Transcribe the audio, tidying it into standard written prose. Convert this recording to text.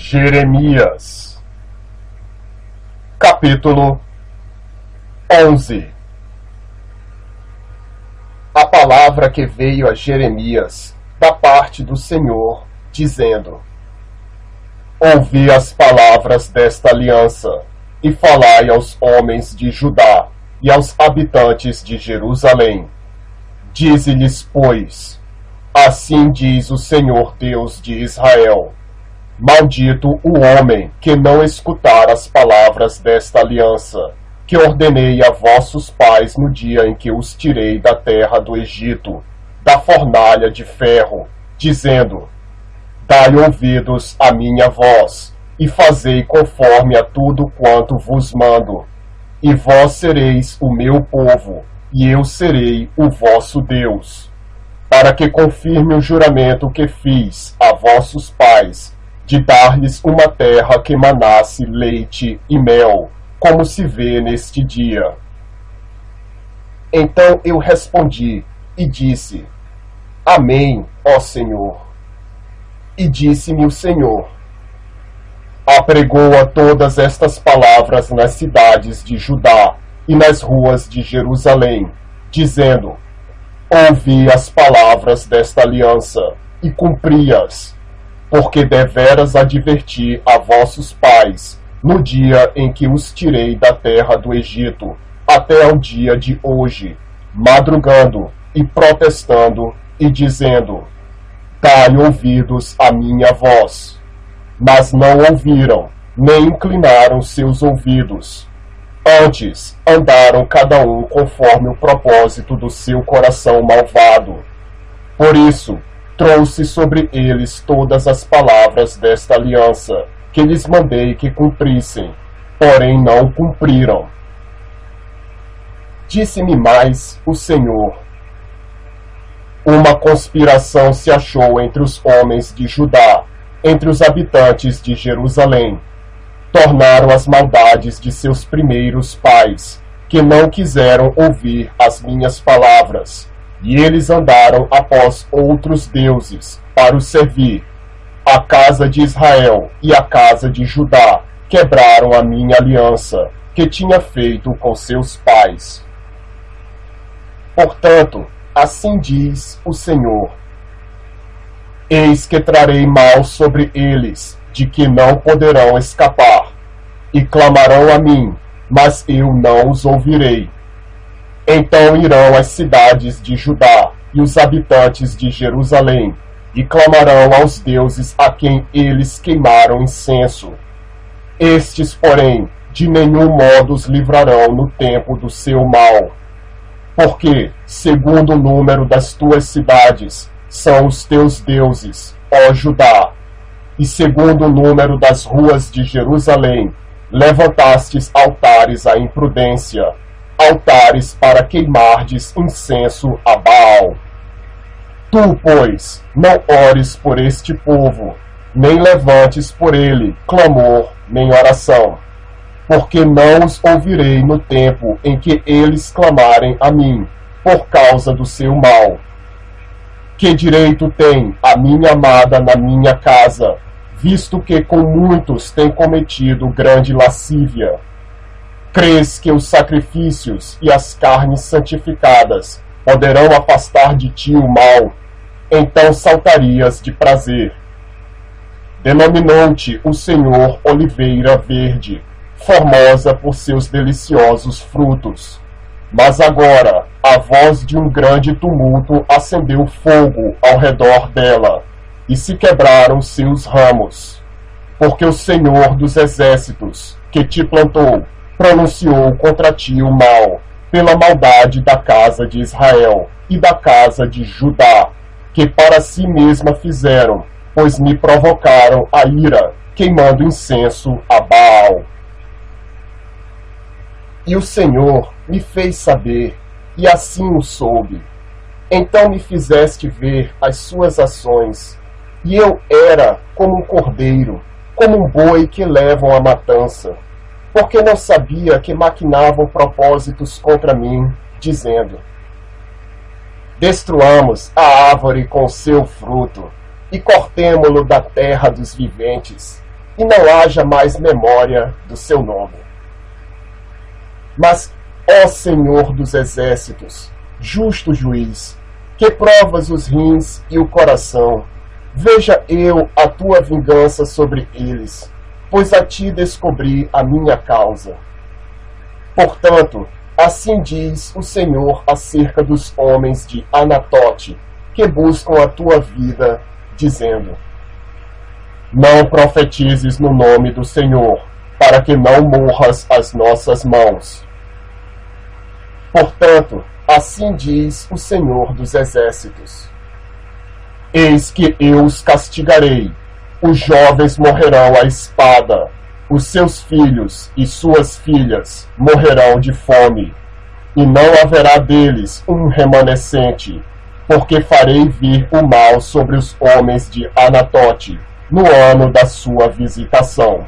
Jeremias, capítulo 11. A palavra que veio a Jeremias da parte do Senhor, dizendo: Ouvi as palavras desta aliança, e falai aos homens de Judá e aos habitantes de Jerusalém. Dize-lhes, pois, assim diz o Senhor Deus de Israel: Maldito o homem que não escutar as palavras desta aliança, que ordenei a vossos pais no dia em que os tirei da terra do Egito, da fornalha de ferro, dizendo: Dai ouvidos à minha voz, e fazei conforme a tudo quanto vos mando. E vós sereis o meu povo, e eu serei o vosso Deus. Para que confirme o juramento que fiz a vossos pais, de dar-lhes uma terra que manasse leite e mel, como se vê neste dia. Então eu respondi e disse: Amém, ó Senhor. E disse-me o Senhor: Apregoa todas estas palavras nas cidades de Judá e nas ruas de Jerusalém, dizendo: Ouvi as palavras desta aliança e cumpri-as, porque deveras adverti a vossos pais no dia em que os tirei da terra do Egito, até ao dia de hoje, madrugando e protestando e dizendo: Dai ouvidos à minha voz. Mas não ouviram, nem inclinaram seus ouvidos. Antes, andaram cada um conforme o propósito do seu coração malvado. Por isso, trouxe sobre eles todas as palavras desta aliança, que lhes mandei que cumprissem, porém não cumpriram. Disse-me mais o Senhor: Uma conspiração se achou entre os homens de Judá, entre os habitantes de Jerusalém. Tornaram as maldades de seus primeiros pais, que não quiseram ouvir as minhas palavras, e eles andaram após outros deuses para os servir. A casa de Israel e a casa de Judá quebraram a minha aliança, que tinha feito com seus pais. Portanto, assim diz o Senhor: Eis que trarei mal sobre eles, de que não poderão escapar, e clamarão a mim, mas eu não os ouvirei. Então irão as cidades de Judá e os habitantes de Jerusalém, e clamarão aos deuses a quem eles queimaram incenso. Estes, porém, de nenhum modo os livrarão no tempo do seu mal. Porque, segundo o número das tuas cidades, são os teus deuses, ó Judá, e segundo o número das ruas de Jerusalém, levantastes altares à imprudência, altares para queimardes incenso a Baal. Tu, pois, não ores por este povo, nem levantes por ele clamor nem oração, porque não os ouvirei no tempo em que eles clamarem a mim, por causa do seu mal. Que direito tem a minha amada na minha casa, visto que com muitos tem cometido grande lascívia? Crês que os sacrifícios e as carnes santificadas poderão afastar de ti o mal? Então saltarias de prazer. Denominou-te o Senhor oliveira verde, formosa por seus deliciosos frutos. Mas agora a voz de um grande tumulto acendeu fogo ao redor dela, e se quebraram seus ramos. Porque o Senhor dos exércitos, que te plantou, pronunciou contra ti o mal, pela maldade da casa de Israel e da casa de Judá, que para si mesma fizeram, pois me provocaram a ira, queimando incenso a Baal. E o Senhor me fez saber, e assim o soube. Então me fizeste ver as suas ações, e eu era como um cordeiro, como um boi que levam à matança, porque não sabia que maquinavam propósitos contra mim, dizendo: Destruamos a árvore com seu fruto, e cortemo-lo da terra dos viventes. e não haja mais memória do seu nome. Mas, ó Senhor dos exércitos, justo juiz, que provas os rins e o coração, veja eu a tua vingança sobre eles, pois a ti descobri a minha causa. Portanto, assim diz o Senhor acerca dos homens de Anatote, que buscam a tua vida, dizendo: não profetizes no nome do Senhor, para que não morras às nossas mãos. Portanto, assim diz o Senhor dos exércitos: eis que eu os castigarei, os jovens morrerão à espada, os seus filhos e suas filhas morrerão de fome, e não haverá deles um remanescente, porque farei vir o mal sobre os homens de Anatote, no ano da sua visitação.